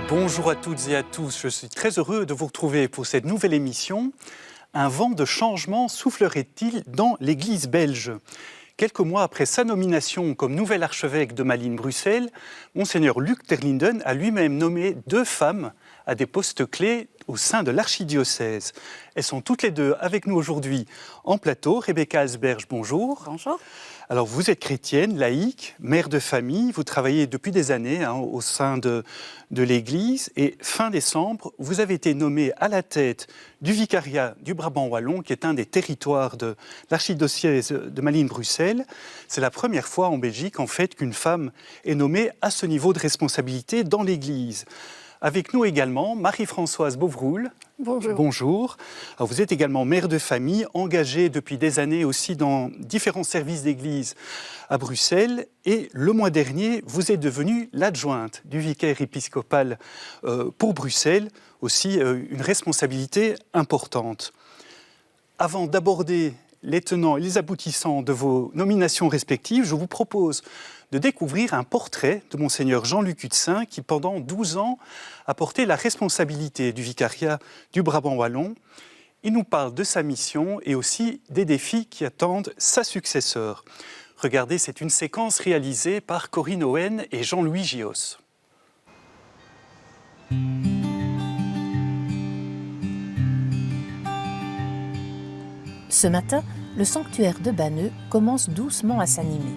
Bonjour à toutes et à tous, je suis très heureux de vous retrouver pour cette nouvelle émission. Un vent de changement soufflerait-il dans l'Église belge ? Quelques mois après sa nomination comme nouvel archevêque de Malines-Bruxelles, Monseigneur Luc Terlinden a lui-même nommé 2 femmes à des postes clés au sein de l'archidiocèse. Elles sont toutes les 2 avec nous aujourd'hui en plateau. Rebecca Alsberge, bonjour. Bonjour. Alors vous êtes chrétienne, laïque, mère de famille, vous travaillez depuis des années au sein de l'Église et fin décembre, vous avez été nommée à la tête du vicariat du Brabant Wallon, qui est un des territoires de l'archidiocèse de Malines-Bruxelles. C'est la première fois en Belgique en fait qu'une femme est nommée à ce niveau de responsabilité dans l'Église. Avec nous également Marie-Françoise Bouvroul. Bonjour. Bonjour. Alors, vous êtes également mère de famille, engagée depuis des années aussi dans différents services d'église à Bruxelles. Et le mois dernier, vous êtes devenue l'adjointe du vicaire épiscopal pour Bruxelles, aussi une responsabilité importante. Avant d'aborder les tenants et les aboutissants de vos nominations respectives, je vous propose de découvrir un portrait de Monseigneur Jean-Luc Hutzin qui, pendant 12 ans, a porté la responsabilité du vicariat du Brabant Wallon. Il nous parle de sa mission et aussi des défis qui attendent sa successeur. Regardez, c'est une séquence réalisée par Corinne Owen et Jean-Louis Gios. Ce matin, le sanctuaire de Banneux commence doucement à s'animer.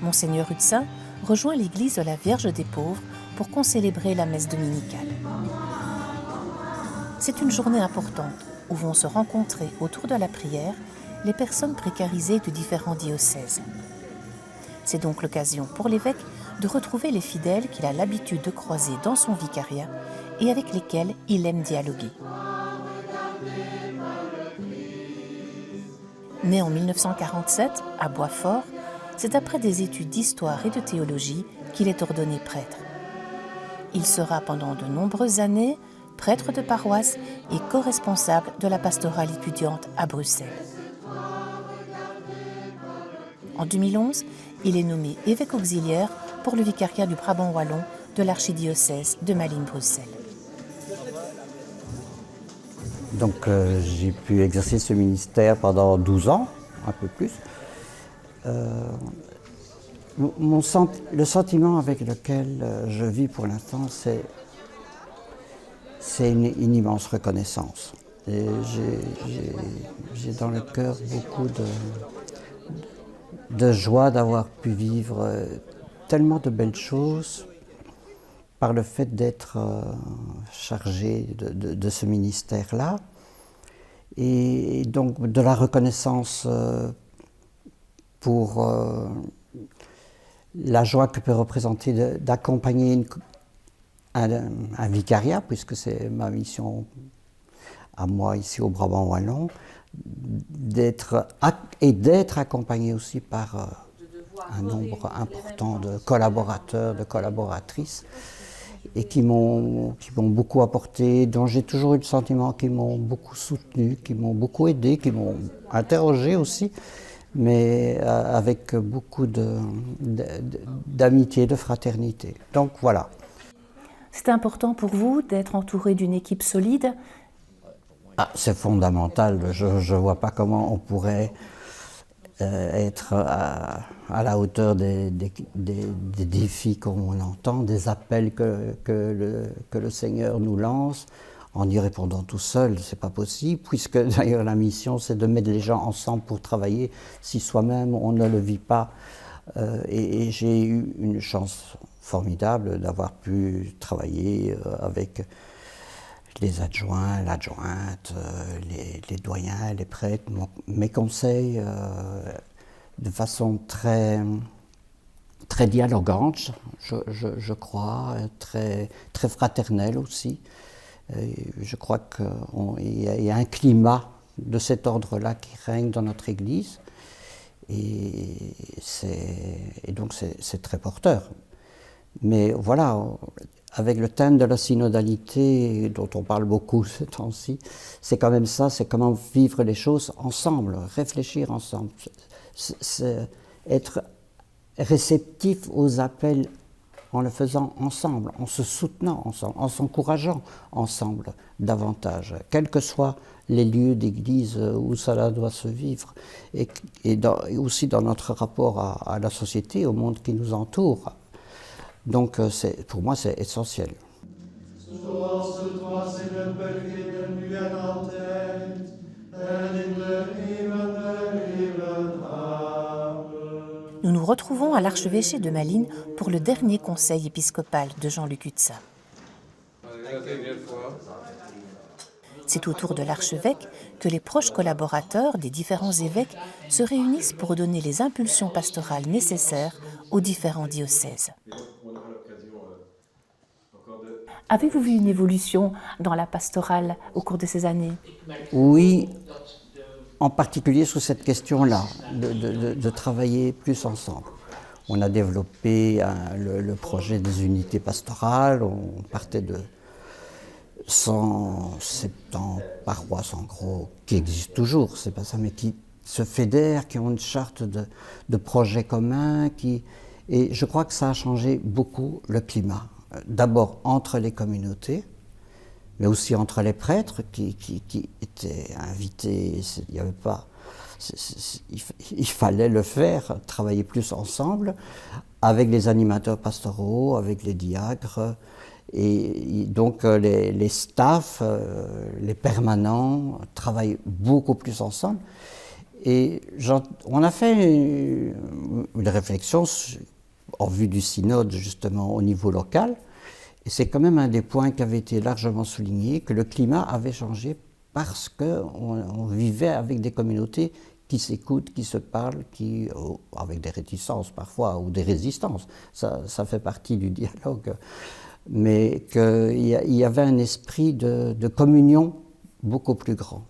Monseigneur Hutzin rejoint l'église de la Vierge des Pauvres pour concélébrer la messe dominicale. C'est une journée importante où vont se rencontrer autour de la prière les personnes précarisées de différents diocèses. C'est donc l'occasion pour l'évêque de retrouver les fidèles qu'il a l'habitude de croiser dans son vicariat et avec lesquels il aime dialoguer. Né en 1947 à Boisfort, c'est après des études d'histoire et de théologie qu'il est ordonné prêtre. Il sera pendant de nombreuses années prêtre de paroisse et co-responsable de la pastorale étudiante à Bruxelles. En 2011, il est nommé évêque auxiliaire pour le vicariat du Brabant Wallon de l'archidiocèse de Malines-Bruxelles. Donc j'ai pu exercer ce ministère pendant 12 ans, un peu plus. Le sentiment avec lequel je vis pour l'instant, c'est une immense reconnaissance. Et j'ai dans le cœur beaucoup de joie d'avoir pu vivre tellement de belles choses par le fait d'être chargé de ce ministère-là. Et donc de la reconnaissance pour la joie que peut représenter d'accompagner un vicariat, puisque c'est ma mission à moi ici au Brabant Wallon, d'être accompagné aussi par un nombre important de collaborateurs, de collaboratrices, et qui m'ont beaucoup apporté, dont j'ai toujours eu le sentiment qu'ils m'ont beaucoup soutenu, qui m'ont beaucoup aidé, qui m'ont interrogé aussi, mais avec beaucoup d'amitié, de fraternité. Donc voilà. C'est important pour vous d'être entouré d'une équipe solide ? C'est fondamental. Je ne vois pas comment on pourrait être à la hauteur des défis qu'on entend, des appels que le Seigneur nous lance, en y répondant tout seul. C'est pas possible, puisque d'ailleurs la mission, c'est de mettre les gens ensemble pour travailler, si soi-même on ne le vit pas. Et j'ai eu une chance formidable d'avoir pu travailler avec les adjoints, l'adjointe, les doyens, les prêtres, mes conseils, de façon très dialogante, je crois, très fraternelle aussi. Je crois qu'il y a un climat de cet ordre-là qui règne dans notre Église, et donc c'est très porteur. Mais voilà, avec le thème de la synodalité, dont on parle beaucoup ce temps-ci, c'est quand même ça, c'est comment vivre les choses ensemble, réfléchir ensemble, être réceptif aux appels en le faisant ensemble, en se soutenant ensemble, en s'encourageant ensemble davantage, quels que soient les lieux d'église où cela doit se vivre, et aussi dans notre rapport à la société, au monde qui nous entoure. Donc pour moi c'est essentiel. Nous nous retrouvons à l'archevêché de Malines pour le dernier conseil épiscopal de Jean-Luc Hutzat. C'est au tour de l'archevêque que les proches collaborateurs des différents évêques se réunissent pour donner les impulsions pastorales nécessaires aux différents diocèses. Avez-vous vu une évolution dans la pastorale au cours de ces années? Oui, en particulier sur cette question-là, de travailler plus ensemble. On a développé le projet des unités pastorales, on partait de 170 paroisses en gros, qui existent toujours, c'est pas ça, mais qui se fédèrent, qui ont une charte de projets communs, et je crois que ça a changé beaucoup le climat. D'abord entre les communautés, mais aussi entre les prêtres qui étaient invités, il n'y avait pas, il fallait le faire, travailler plus ensemble, avec les animateurs pastoraux, avec les diacres, et donc les staffs, les permanents travaillent beaucoup plus ensemble. Et on a fait une réflexion en vue du synode justement au niveau local, et c'est quand même un des points qui avait été largement souligné, que le climat avait changé parce qu'on vivait avec des communautés qui s'écoutent, qui se parlent, avec des réticences parfois ou des résistances, ça fait partie du dialogue, mais qu'il y avait un esprit de communion beaucoup plus grand.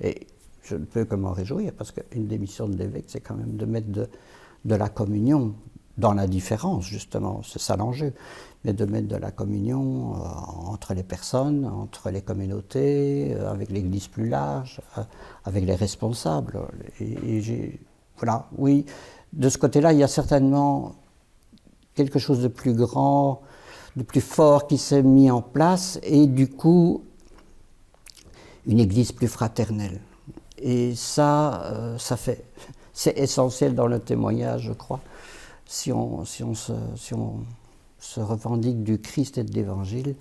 Et je ne peux que m'en réjouir, parce qu'une des missions de l'évêque, c'est quand même de mettre de la communion dans la différence, justement, c'est ça l'enjeu, mais de mettre de la communion entre les personnes, entre les communautés, avec l'Église plus large, avec les responsables. Voilà, oui, de ce côté-là, il y a certainement quelque chose de plus grand, de plus fort qui s'est mis en place, et du coup, une Église plus fraternelle. Et ça c'est essentiel dans le témoignage, je crois. Si on se revendique du Christ et de l'Évangile,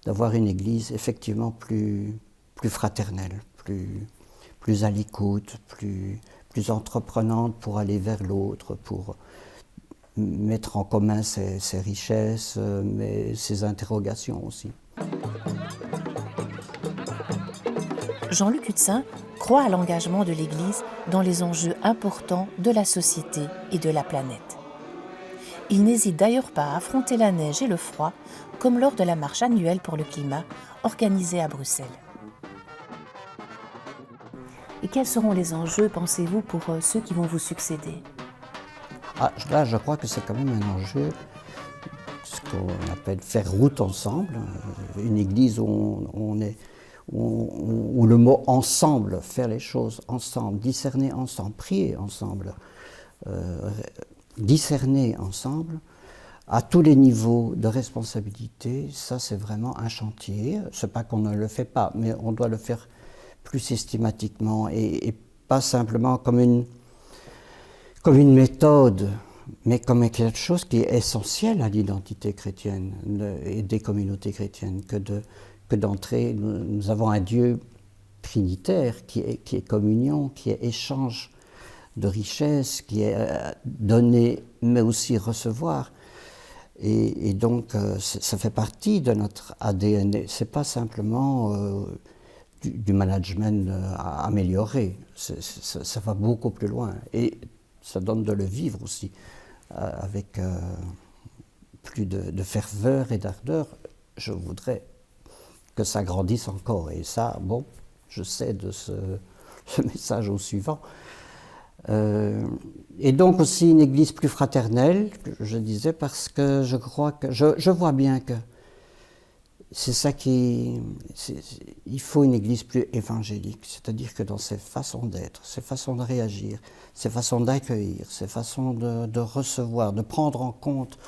d'avoir une Église effectivement plus fraternelle, plus à l'écoute, plus entreprenante pour aller vers l'autre, pour mettre en commun ses richesses, mais ses interrogations aussi. Jean-Luc Hutzat croit à l'engagement de l'Église dans les enjeux importants de la société et de la planète. Il n'hésite d'ailleurs pas à affronter la neige et le froid, comme lors de la marche annuelle pour le climat organisée à Bruxelles. Et quels seront les enjeux, pensez-vous, pour ceux qui vont vous succéder? Là, je crois que c'est quand même un enjeu, ce qu'on appelle faire route ensemble, une église où le mot ensemble, faire les choses ensemble, discerner ensemble, prier ensemble, discerner ensemble, à tous les niveaux de responsabilité, ça c'est vraiment un chantier. C'est pas qu'on ne le fait pas, mais on doit le faire plus systématiquement et pas simplement comme une méthode, mais comme quelque chose qui est essentiel à l'identité chrétienne et des communautés chrétiennes, que d'entrer. Nous avons un Dieu trinitaire qui est communion, qui est échange de richesses, qui est donner mais aussi recevoir. Et donc ça fait partie de notre ADN. C'est pas simplement du management amélioré, ça va beaucoup plus loin. Et ça donne de le vivre aussi, avec plus de ferveur et d'ardeur. Je voudrais que ça grandisse encore. Et ça, bon, je cède ce message au suivant. Et donc aussi une église plus fraternelle, je disais, parce que je crois que, je vois bien que c'est ça il faut une église plus évangélique, c'est-à-dire que dans ses façons d'être, ses façons de réagir, ses façons d'accueillir, ses façons de recevoir, de prendre en compte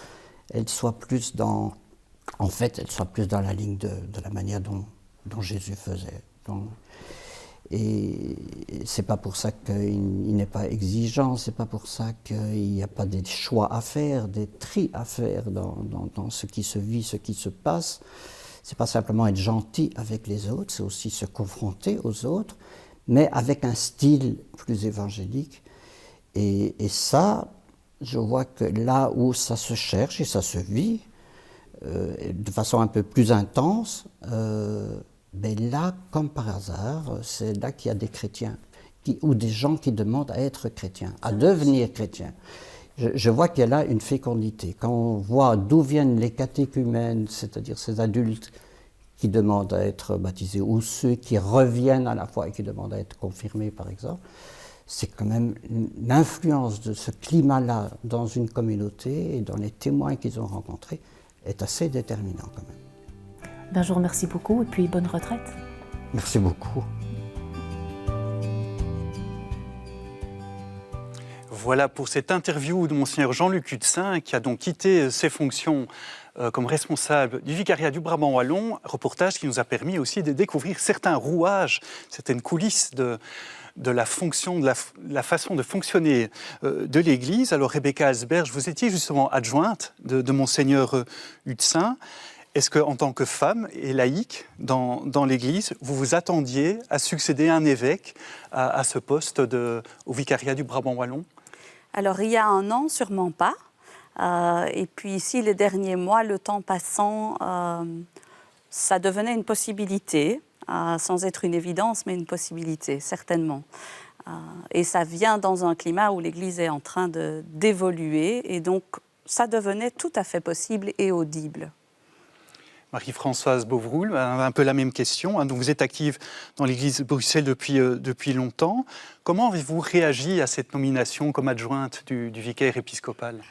elle soit plus dans, en fait, elle soit plus dans la ligne de la manière dont Jésus faisait. Et c'est pas pour ça qu'il n'est pas exigeant, c'est pas pour ça qu'il n'y a pas des choix à faire, des tris à faire dans ce qui se vit, ce qui se passe. C'est pas simplement être gentil avec les autres, c'est aussi se confronter aux autres, mais avec un style plus évangélique. Et ça, je vois que là où ça se cherche et ça se vit, de façon un peu plus intense, ben là, comme par hasard, c'est là qu'il y a des chrétiens, ou des gens qui demandent à être chrétiens, à devenir chrétiens. Je vois qu'il y a là une fécondité. Quand on voit d'où viennent les catéchumènes, c'est-à-dire ces adultes qui demandent à être baptisés, ou ceux qui reviennent à la foi et qui demandent à être confirmés, par exemple, c'est quand même l'influence de ce climat-là dans une communauté et dans les témoins qu'ils ont rencontrés est assez déterminant quand même. Ben, je vous remercie beaucoup et puis bonne retraite. Merci beaucoup. Voilà pour cette interview de Monseigneur Jean-Luc Hudsin, qui a donc quitté ses fonctions comme responsable du vicariat du Brabant Wallon, reportage qui nous a permis aussi de découvrir certains rouages, certaines coulisses de la fonction, de la façon de fonctionner de l'Église. Alors Rebecca Alsberge, vous étiez justement adjointe de Monseigneur Hudsin. Est-ce qu'en tant que femme et laïque dans l'Église, vous vous attendiez à succéder à un évêque à ce poste au vicariat du Brabant Wallon? Alors, il y a un an, sûrement pas. Et puis ici, les derniers mois, le temps passant, ça devenait une possibilité, sans être une évidence, mais une possibilité, certainement. Et ça vient dans un climat où l'Église est en train d'évoluer, et donc ça devenait tout à fait possible et audible. Marie-Françoise Beauvroul, un peu la même question. Donc vous êtes active dans l'Église de Bruxelles depuis longtemps. Comment avez-vous réagi à cette nomination comme adjointe du vicaire épiscopal?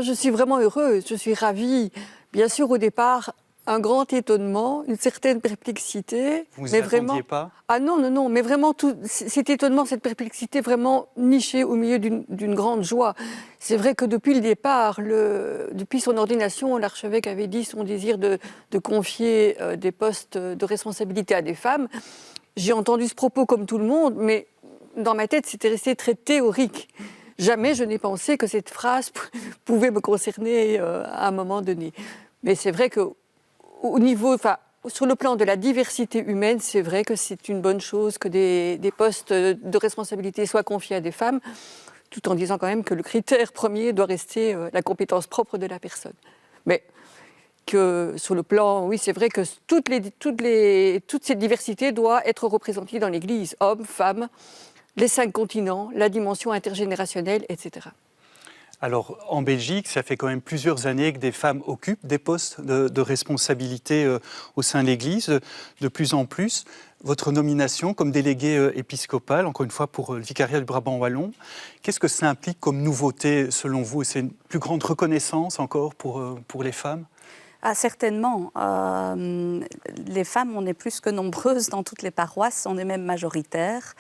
Je suis vraiment heureuse, je suis ravie. Bien sûr, au départ, un grand étonnement, une certaine perplexité. Vous n'y attendiez pas? Ah non, mais vraiment, cet étonnement, cette perplexité vraiment nichée au milieu d'une grande joie. C'est vrai que depuis le départ, depuis son ordination, l'archevêque avait dit son désir de confier des postes de responsabilité à des femmes. J'ai entendu ce propos comme tout le monde, mais dans ma tête, c'était resté très théorique. Jamais je n'ai pensé que cette phrase pouvait me concerner à un moment donné. Mais c'est vrai que sur le plan de la diversité humaine, c'est vrai que c'est une bonne chose que des postes de responsabilité soient confiés à des femmes, tout en disant quand même que le critère premier doit rester la compétence propre de la personne. Mais que sur le plan, oui, c'est vrai que toute cette diversité doit être représentée dans l'Église, hommes, femmes, les 5 continents, la dimension intergénérationnelle, etc. Alors, en Belgique, ça fait quand même plusieurs années que des femmes occupent des postes de responsabilité au sein de l'Église, de plus en plus. Votre nomination comme déléguée épiscopale, encore une fois pour le vicariat du Brabant Wallon, qu'est-ce que ça implique comme nouveauté selon vous? C'est une plus grande reconnaissance encore pour les femmes? Ah, certainement. Les femmes, on est plus que nombreuses dans toutes les paroisses, on est même majoritaires.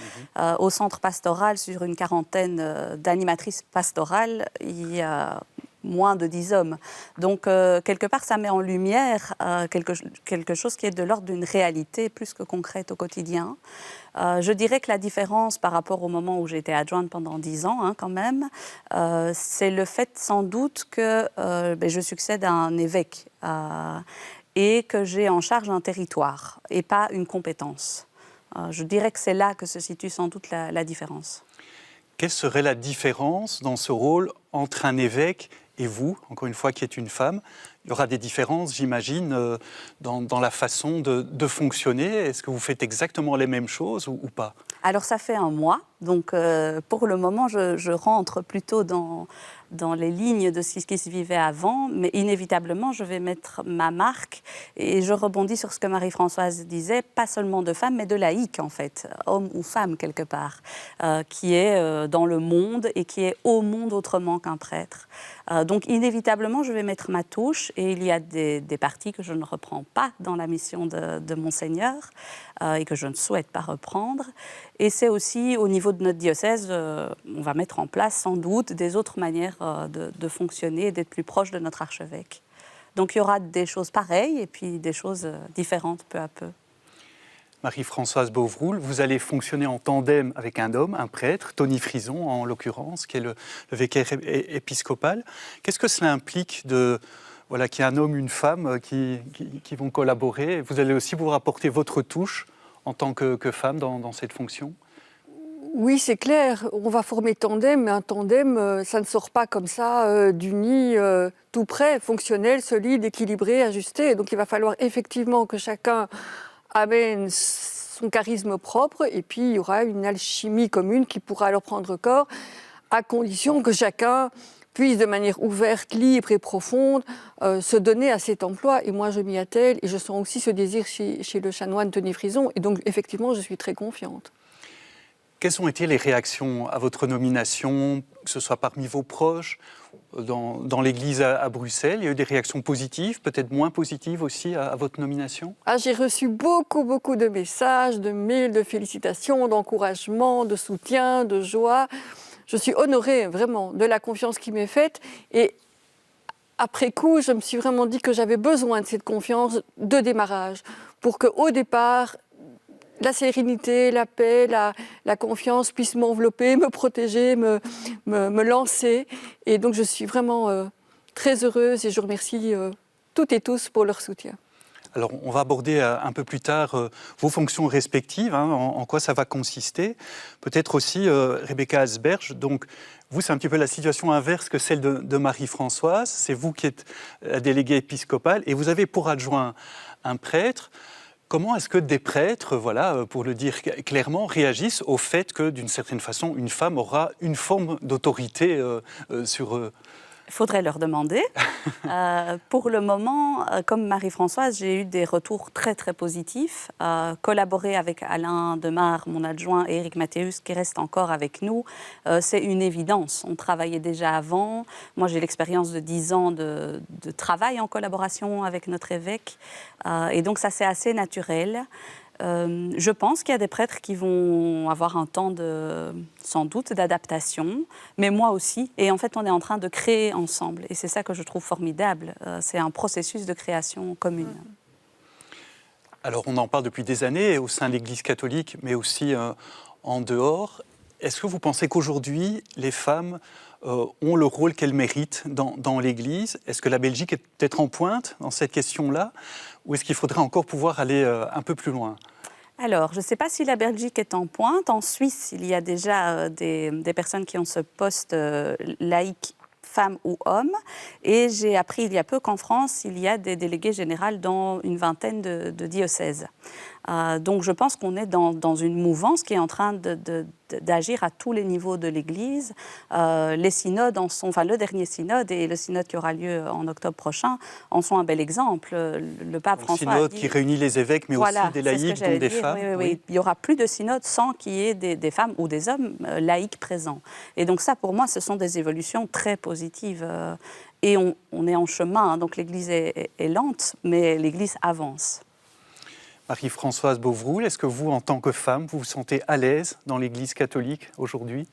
Au centre pastoral, sur une quarantaine d'animatrices pastorales, il y a moins de 10 hommes. Donc, quelque part, ça met en lumière quelque chose qui est de l'ordre d'une réalité plus que concrète au quotidien. Je dirais que la différence par rapport au moment où j'étais adjointe pendant 10 ans, quand même, c'est le fait sans doute que je succède à un évêque et que j'ai en charge un territoire et pas une compétence. Je dirais que c'est là que se situe sans doute la différence. Quelle serait la différence dans ce rôle entre un évêque et vous, encore une fois, qui êtes une femme? Il y aura des différences, j'imagine, dans la façon de fonctionner. Est-ce que vous faites exactement les mêmes choses ou pas? Alors, ça fait un mois. Donc, pour le moment, je rentre plutôt dans les lignes de ce qui se vivait avant. Mais inévitablement, je vais mettre ma marque. Et je rebondis sur ce que Marie-Françoise disait, pas seulement de femmes, mais de laïcs, en fait, homme ou femme, quelque part, qui est dans le monde et qui est au monde autrement qu'un prêtre. Donc, inévitablement, je vais mettre ma touche. Et il y a des parties que je ne reprends pas dans la mission de Monseigneur et que je ne souhaite pas reprendre. Et c'est aussi au niveau de notre diocèse, on va mettre en place sans doute des autres manières de fonctionner et d'être plus proche de notre archevêque. Donc il y aura des choses pareilles et puis des choses différentes peu à peu. Marie-Françoise Beauvroul, vous allez fonctionner en tandem avec un homme, un prêtre, Tony Frison en l'occurrence, qui est le vicaire épiscopal. Qu'est-ce que cela implique qu'il y ait un homme, une femme qui vont collaborer? Vous allez aussi vous rapporter votre touche en tant que femme dans cette fonction? Oui, c'est clair, on va former tandem, mais un tandem, ça ne sort pas comme ça du nid tout prêt, fonctionnel, solide, équilibré, ajusté. Donc il va falloir effectivement que chacun amène son charisme propre et puis il y aura une alchimie commune qui pourra alors prendre corps à condition que chacun puisse de manière ouverte, libre et profonde se donner à cet emploi. Et moi je m'y attelle et je sens aussi ce désir chez le chanoine Tony Frison et donc effectivement je suis très confiante. Quelles ont été les réactions à votre nomination, que ce soit parmi vos proches, dans l'Église à Bruxelles? Il y a eu des réactions positives, peut-être moins positives aussi à votre nomination? J'ai reçu beaucoup de messages, de mails, de félicitations, d'encouragements, de soutien, de joie. Je suis honorée vraiment de la confiance qui m'est faite et après coup, je me suis vraiment dit que j'avais besoin de cette confiance de démarrage pour qu'au départ, la sérénité, la paix, la confiance puissent m'envelopper, me protéger, me lancer. Et donc je suis vraiment très heureuse et je remercie toutes et tous pour leur soutien. Alors, on va aborder un peu plus tard vos fonctions respectives, en quoi ça va consister. Peut-être aussi Rebecca Asberge. Donc, vous, c'est un petit peu la situation inverse que celle de Marie-Françoise. C'est vous qui êtes la déléguée épiscopale et vous avez pour adjoint un prêtre. Comment est-ce que des prêtres, pour le dire clairement, réagissent au fait que, d'une certaine façon, une femme aura une forme d'autorité sur eux? Il faudrait leur demander. Pour le moment, comme Marie-Françoise, j'ai eu des retours très positifs. Collaborer avec Alain Demare, mon adjoint, et Éric Mathéus, qui reste encore avec nous, c'est une évidence. On travaillait déjà avant. Moi, j'ai l'expérience de 10 ans de travail en collaboration avec notre évêque. Et donc, ça, c'est assez naturel. Je pense qu'il y a des prêtres qui vont avoir un temps sans doute d'adaptation, mais moi aussi. Et en fait, on est en train de créer ensemble. Et c'est ça que je trouve formidable. C'est un processus de création commune. Alors, on en parle depuis des années au sein de l'Église catholique, mais aussi en dehors. Est-ce que vous pensez qu'aujourd'hui, les femmes ont le rôle qu'elles méritent dans l'Église? Est-ce que la Belgique est peut-être en pointe dans cette question-là? Ou est-ce qu'il faudrait encore pouvoir aller un peu plus loin? Alors, je ne sais pas si la Belgique est en pointe. En Suisse, il y a déjà des personnes qui ont ce poste laïque, femme ou homme. Et j'ai appris il y a peu qu'en France, il y a des délégués généraux dans une vingtaine de diocèses. Donc je pense qu'on est dans une mouvance qui est en train d'agir à tous les niveaux de l'Église. Les synodes le dernier synode et le synode qui aura lieu en octobre prochain en sont un bel exemple. Le pape François synode qui réunit les évêques, mais aussi des laïcs, dont des femmes. Oui. Il n'y aura plus de synode sans qu'il y ait des femmes ou des hommes laïcs présents. Et donc ça, pour moi, ce sont des évolutions très positives. Et on est en chemin, donc l'Église est lente, mais l'Église avance. Marie-Françoise Beauvroul, est-ce que vous, en tant que femme, vous vous sentez à l'aise dans l'Église catholique aujourd'hui?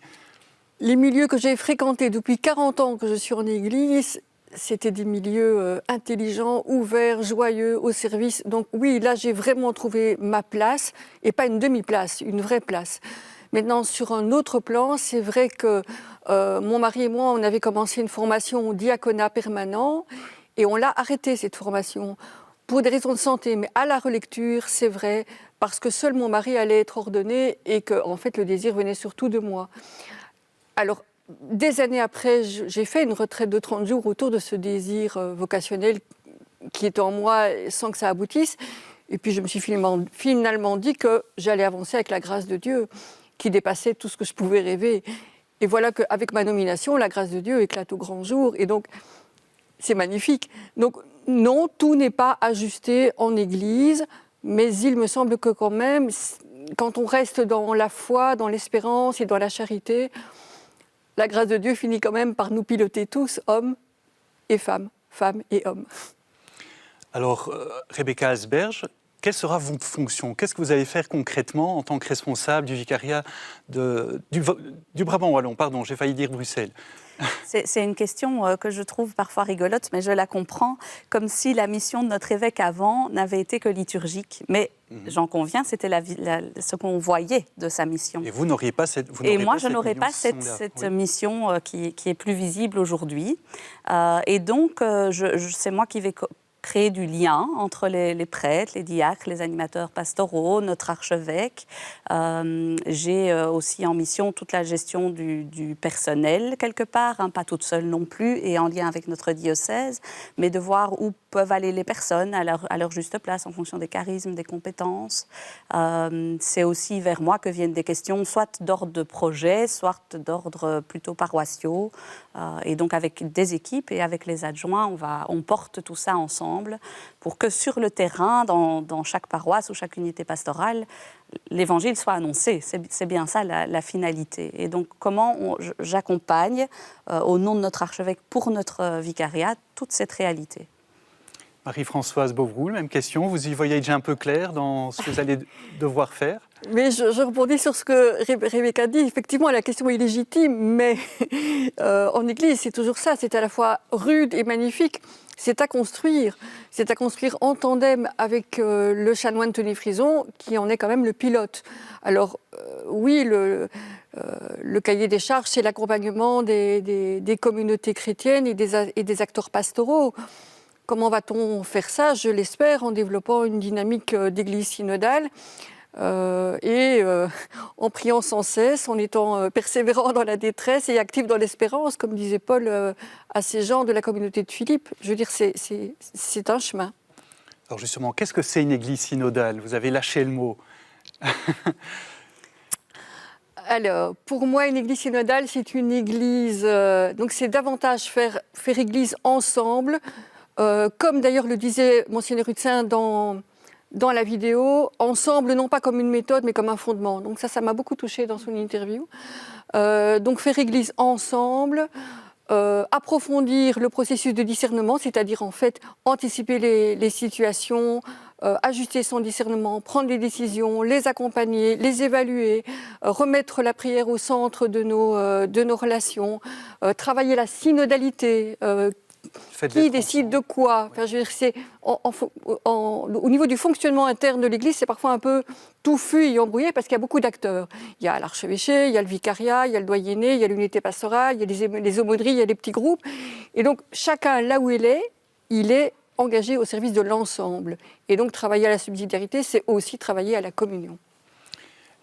Les milieux que j'ai fréquentés depuis 40 ans que je suis en Église, c'était des milieux intelligents, ouverts, joyeux, au service. Donc oui, là, j'ai vraiment trouvé ma place, et pas une demi-place, une vraie place. Maintenant, sur un autre plan, c'est vrai que mon mari et moi, on avait commencé une formation au diaconat permanent, et on l'a arrêtée, cette formation, pour des raisons de santé, mais à la relecture, c'est vrai, parce que seul mon mari allait être ordonné et que, en fait, le désir venait surtout de moi. Alors, des années après, j'ai fait une retraite de 30 jours autour de ce désir vocationnel qui était en moi sans que ça aboutisse. Et puis, je me suis finalement dit que j'allais avancer avec la grâce de Dieu, qui dépassait tout ce que je pouvais rêver. Et voilà qu'avec ma nomination, la grâce de Dieu éclate au grand jour. Et donc, c'est magnifique. Donc, non, tout n'est pas ajusté en Église, mais il me semble que quand même, quand on reste dans la foi, dans l'espérance et dans la charité, la grâce de Dieu finit quand même par nous piloter tous, hommes et femmes, femmes et hommes. Alors, Rebecca Asberge, quelle sera votre fonction? Qu'est-ce que vous allez faire concrètement en tant que responsable du vicariat du Brabant wallon? Pardon, j'ai failli dire Bruxelles. C'est une question que je trouve parfois rigolote, mais je la comprends, comme si la mission de notre évêque avant n'avait été que liturgique. Mais j'en conviens, c'était ce qu'on voyait de sa mission. Et vous n'auriez pas cette Et moi, je n'aurais pas cette mission qui est plus visible aujourd'hui. Et donc, c'est moi qui vais créer du lien entre les prêtres, les diacres, les animateurs pastoraux, notre archevêque. J'ai aussi en mission toute la gestion du personnel, quelque part, hein, pas toute seule non plus, et en lien avec notre diocèse, mais de voir où peuvent aller les personnes à leur juste place, en fonction des charismes, des compétences. C'est aussi vers moi que viennent des questions, soit d'ordre de projet, soit d'ordre plutôt paroissiaux. Et donc, avec des équipes et avec les adjoints, on porte tout ça ensemble pour que sur le terrain, dans chaque paroisse ou chaque unité pastorale, l'évangile soit annoncé. C'est bien ça la finalité. Et donc, comment j'accompagne, au nom de notre archevêque, pour notre vicariat, toute cette réalité. Marie-Françoise Bouvroul, même question. Vous y voyez déjà un peu clair dans ce que vous allez devoir faire? Mais je rebondis sur ce que Rebecca dit. Effectivement, la question est légitime, mais en Église, c'est toujours ça. C'est à la fois rude et magnifique. C'est à construire. C'est à construire en tandem avec le chanoine Tony Frison, qui en est quand même le pilote. Alors, oui, le cahier des charges, c'est l'accompagnement des communautés chrétiennes et des acteurs pastoraux. Comment va-t-on faire ça? Je l'espère en développant une dynamique d'église synodale et en priant sans cesse, en étant persévérant dans la détresse et actif dans l'espérance, comme disait Paul à ces gens de la communauté de Philippe. Je veux dire, c'est un chemin. Alors justement, qu'est-ce que c'est une église synodale? Vous avez lâché le mot. Alors, pour moi, une église synodale, c'est une église... donc c'est davantage faire église ensemble, comme d'ailleurs le disait Monseigneur Rutsin dans la vidéo, ensemble, non pas comme une méthode, mais comme un fondement. Donc ça m'a beaucoup touchée dans son interview. Donc faire église ensemble, approfondir le processus de discernement, c'est-à-dire en fait anticiper les situations, ajuster son discernement, prendre des décisions, les accompagner, les évaluer, remettre la prière au centre de nos relations, travailler la synodalité, qui décide de quoi? Enfin, je veux dire, au niveau du fonctionnement interne de l'Église, c'est parfois un peu touffu et embrouillé parce qu'il y a beaucoup d'acteurs. Il y a l'archevêché, il y a le vicariat, il y a le doyenné, il y a l'unité pastorale, il y a les aumôneries, il y a les petits groupes. Et donc, chacun, là où il est engagé au service de l'ensemble. Et donc, travailler à la subsidiarité, c'est aussi travailler à la communion.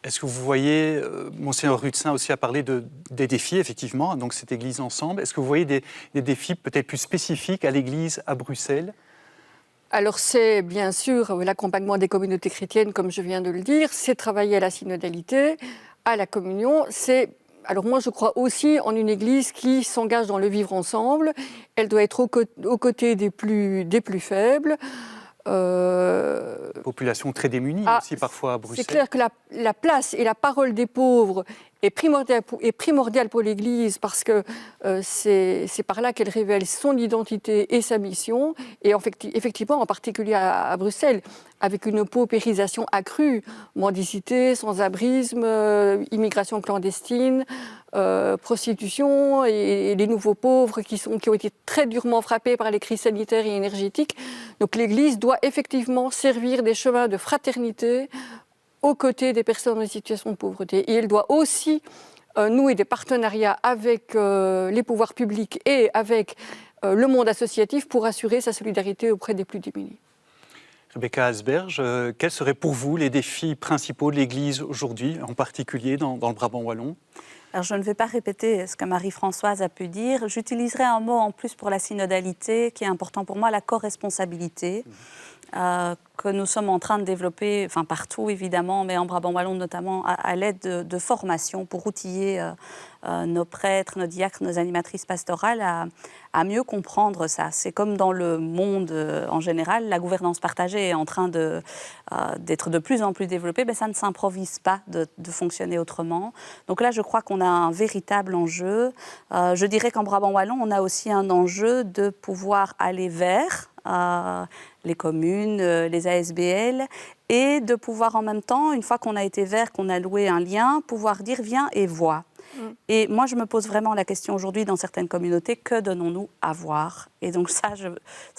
Est-ce que vous voyez, Monseigneur Rutsin aussi a parlé des défis, effectivement, donc cette Église ensemble. Est-ce que vous voyez des défis peut-être plus spécifiques à l'Église à Bruxelles? Alors c'est bien sûr l'accompagnement des communautés chrétiennes, comme je viens de le dire, c'est travailler à la synodalité, à la communion. Alors moi je crois aussi en une Église qui s'engage dans le vivre ensemble. Elle doit être aux côtés des plus faibles. Population très démunie aussi parfois à Bruxelles. C'est clair que la place et la parole des pauvres est primordiale pour l'Église parce que c'est par là qu'elle révèle son identité et sa mission. Et effectivement, en particulier à Bruxelles, avec une paupérisation accrue, mendicité, sans-abrisme, immigration clandestine, prostitution et les nouveaux pauvres qui ont été très durement frappés par les crises sanitaires et énergétiques. Donc l'Église doit effectivement servir des chemins de fraternité aux côtés des personnes en situation de pauvreté. Et elle doit aussi nouer des partenariats avec les pouvoirs publics et avec le monde associatif pour assurer sa solidarité auprès des plus démunis. Rebecca Asberge, quels seraient pour vous les défis principaux de l'Église aujourd'hui, en particulier dans le Brabant wallon? Alors, je ne vais pas répéter ce que Marie-Françoise a pu dire. J'utiliserai un mot en plus pour la synodalité qui est important pour moi, la co-responsabilité. Que nous sommes en train de développer, enfin partout évidemment, mais en Brabant wallon notamment, à l'aide de formations pour outiller nos prêtres, nos diacres, nos animatrices pastorales à mieux comprendre ça. C'est comme dans le monde en général, la gouvernance partagée est en train d'être de plus en plus développée, mais ça ne s'improvise pas de fonctionner autrement. Donc là, je crois qu'on a un véritable enjeu. Je dirais qu'en Brabant wallon, on a aussi un enjeu de pouvoir aller vers les communes, les ASBL, et de pouvoir en même temps, une fois qu'on a été vert, qu'on a loué un lien, pouvoir dire viens et vois. Et moi, je me pose vraiment la question aujourd'hui dans certaines communautés, que donnons-nous à voir? Et donc ça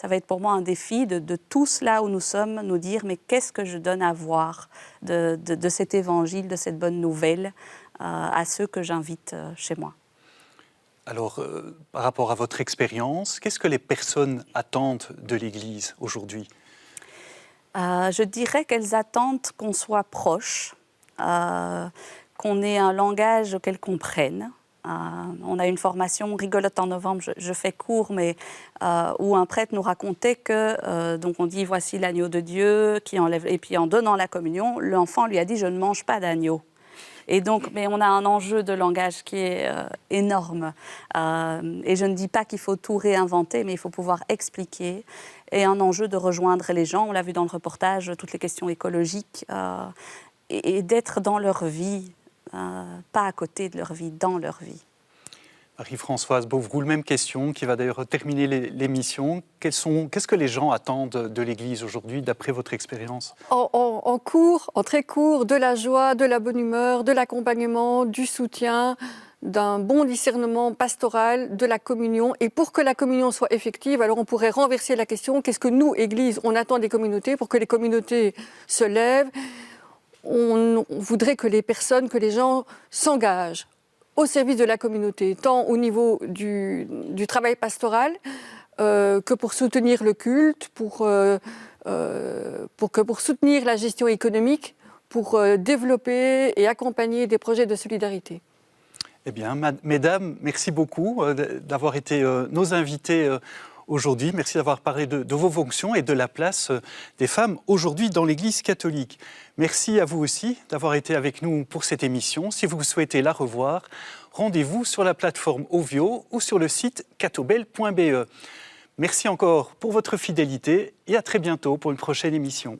va être pour moi un défi de tous là où nous sommes, nous dire mais qu'est-ce que je donne à voir de cet évangile, de cette bonne nouvelle à ceux que j'invite chez moi. Alors, par rapport à votre expérience, qu'est-ce que les personnes attendent de l'Église aujourd'hui? Je dirais qu'elles attendent qu'on soit proche, qu'on ait un langage qu'elles comprennent. On a une formation rigolote en novembre, je fais court, mais où un prêtre nous racontait que, donc on dit voici l'agneau de Dieu qui enlève, et puis en donnant la communion, l'enfant lui a dit je ne mange pas d'agneau. Et donc, mais on a un enjeu de langage qui est énorme. Et je ne dis pas qu'il faut tout réinventer, mais il faut pouvoir expliquer. Et un enjeu de rejoindre les gens, on l'a vu dans le reportage, toutes les questions écologiques, et d'être dans leur vie, pas à côté de leur vie, dans leur vie. Marie-Françoise Bouvroul, même question, qui va d'ailleurs terminer l'émission. Qu'est-ce que les gens attendent de l'Église aujourd'hui, d'après votre expérience? En très court, de la joie, de la bonne humeur, de l'accompagnement, du soutien, d'un bon discernement pastoral, de la communion. Et pour que la communion soit effective, alors on pourrait renverser la question, qu'est-ce que nous, Église, on attend des communautés pour que les communautés se lèvent? On voudrait que les personnes, que les gens s'engagent au service de la communauté, tant au niveau du travail pastoral que pour soutenir le culte, pour soutenir la gestion économique, pour développer et accompagner des projets de solidarité. Eh bien, mesdames, merci beaucoup d'avoir été nos invités aujourd'hui. Merci d'avoir parlé de vos fonctions et de la place des femmes aujourd'hui dans l'Église catholique. Merci à vous aussi d'avoir été avec nous pour cette émission. Si vous souhaitez la revoir, rendez-vous sur la plateforme Ovio ou sur le site catobel.be. Merci encore pour votre fidélité et à très bientôt pour une prochaine émission.